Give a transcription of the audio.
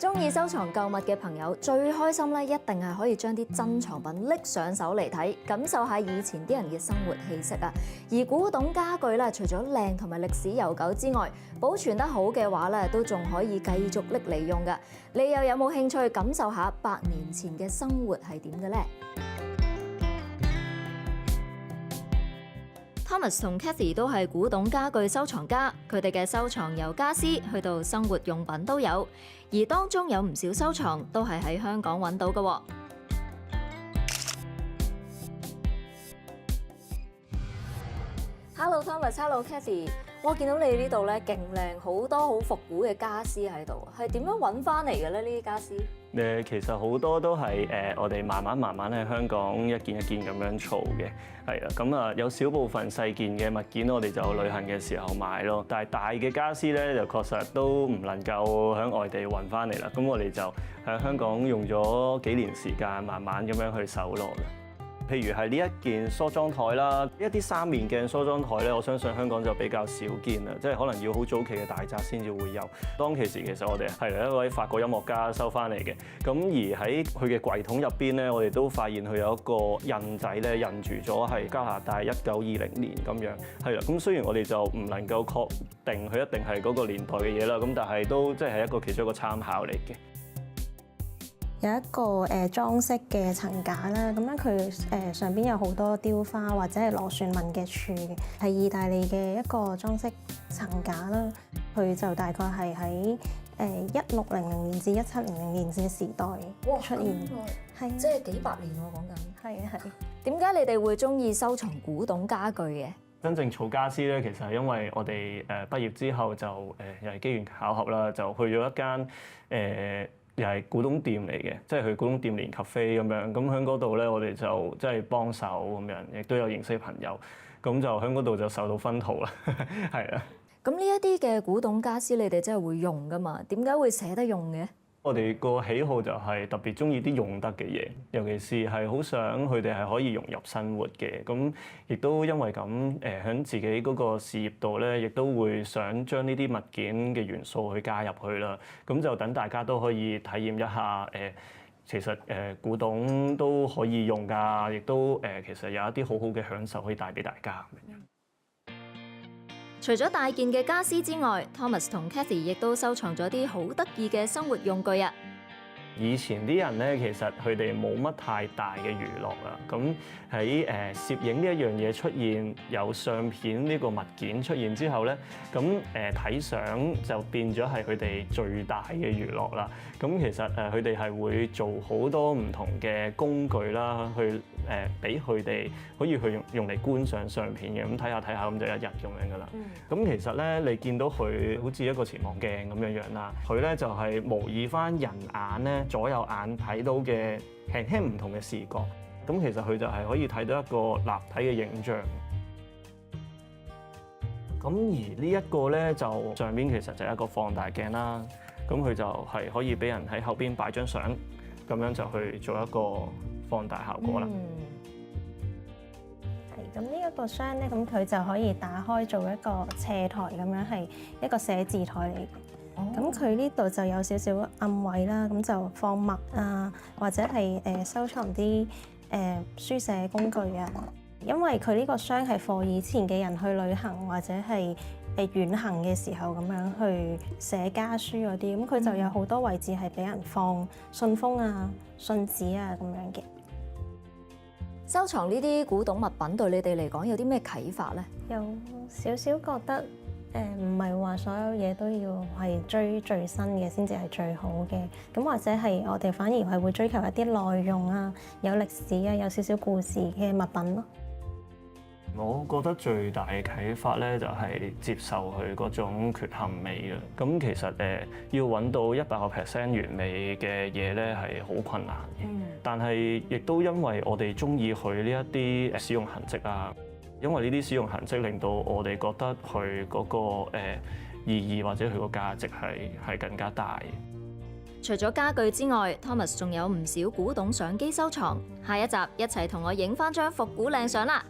中意收藏舊物嘅朋友最開心咧，一定係可以將啲珍藏品拎上手嚟睇，感受下以前啲人嘅生活氣息啊！而古董家具咧，除咗靚同埋歷史悠久之外，保存得好嘅話咧，都仲可以繼續拎嚟用㗎。你又有冇興趣感受下100年前嘅生活係點嘅呢？ Thomas 同 Cathy 都係古董家具收藏家，佢哋嘅收藏由家私去到生活用品都有，而當中有唔少收藏都係喺香港揾到嘅。Hello Thomas，Hello Cathy， 我見到你呢度咧勁靚，好多好復古嘅家私喺度，係點樣揾翻嚟嘅咧？呢啲家私？其實好多都係我哋慢慢喺香港一件一件咁樣儲嘅，係啦。咁啊有少部分細件嘅物件我哋就旅行嘅時候買咯，但係大嘅家私咧就確實都唔能夠喺外地運翻嚟啦。咁我哋就喺香港用咗幾年時間，慢慢咁樣去搜羅啦。譬如係呢一件梳妝台啦，一啲3面鏡梳妝台咧，我相信香港就比較少見啦，即係可能要好早期嘅大宅先至會有。當其時其實我哋係一位法國音樂家收翻嚟嘅，咁而喺佢嘅櫃桶入邊咧，我哋都發現佢有一個印仔咧，印住咗係加拿大1920年咁樣，係啦。咁雖然我哋就唔能夠確定佢一定係嗰個年代嘅嘢啦，咁但係都即係一個其中一個參考嚟嘅。有一個裝飾嘅層架啦，咁樣佢上邊有好多雕花或者係螺旋紋嘅柱嘅，係意大利嘅一個裝飾層架啦。佢就大概係喺1600年至1700年嘅時代出現，係即係幾百年喎講緊。係啊係。點解你哋會中意收藏古董家具嘅？真正儲家私咧，其實係因為我哋畢業之後就又係機緣巧合啦，就去咗一間又係古董店嚟嘅，即係去古董店連 cafe 咁樣，咁喺嗰度咧，我哋就即係幫手咁樣，亦都有認識朋友，咁就喺嗰度就受到薰陶啦，係啊。咁呢一啲嘅古董家私，你哋真係會用噶嘛？點解會捨得用嘅？我哋個喜好就係特別中意啲用得嘅嘢，尤其是係好想佢哋係可以融入生活嘅。咁亦都因為咁喺自己嗰個事業度咧，亦都會想將呢啲物件嘅元素去加入去啦。咁就等大家都可以體驗一下其實古董都可以用㗎，亦都其實有一啲好好嘅享受可以帶俾大家。除咗大件嘅家私之外 ，Thomas 同 Cathy 亦都收藏咗啲好得意嘅生活用具啊！以前啲人咧，其實佢哋冇乜太大嘅娛樂啦。咁喺攝影呢一樣嘢出現，有相片呢個物件出現之後咧，咁睇相就變咗係佢哋最大嘅娛樂啦。咁其實佢哋係會做好多唔同嘅工具啦，去俾佢哋可以去用嚟觀賞相片嘅。咁睇下咁就一日咁樣噶啦。咁其實咧，你見到佢好似一個潛望鏡咁樣樣啦，佢咧就係模擬翻人眼咧。左右眼睇到嘅輕輕唔同嘅視覺，咁其實佢就係可以睇到一個立體嘅影像。咁而呢一個咧就上邊其實就係一個放大鏡啦，咁佢就係可以俾人喺後邊擺張相，咁樣就去做一個放大效果啦。係咁呢一個箱咧，咁佢就可以打開做一個斜台咁樣，係一個寫字台嚟嘅。咁佢呢度就有少少暗位啦，咁就放墨啊，或者係收藏啲書寫工具啊。因為佢呢個箱係畀以前嘅人去旅行或者係遠行嘅時候咁樣去寫家書嗰啲，咁佢就有好多位置係俾人放信封啊、信紙啊咁樣嘅。收藏呢啲古董物品對你哋嚟講有啲咩啟發呢？有少少覺得。唔係話所有嘢都要係追最新嘅先至係最好嘅，咁或者係我哋反而係會追求一啲內容啊、有歷史啊、有少少故事嘅物品咯。我覺得最大嘅啟發咧，就係接受佢嗰種缺陷美啦。咁其實要揾到100% 完美嘅嘢咧，係好困難嘅。但係亦都因為我哋中意佢呢一啲使用痕跡啊。因為呢啲使用痕跡令到我哋覺得佢嗰個意義或者佢個價值係更加大。除咗家具之外 ，Thomas 仲有唔少古董相機收藏。下一集一齊同我影返張復古靚相啦！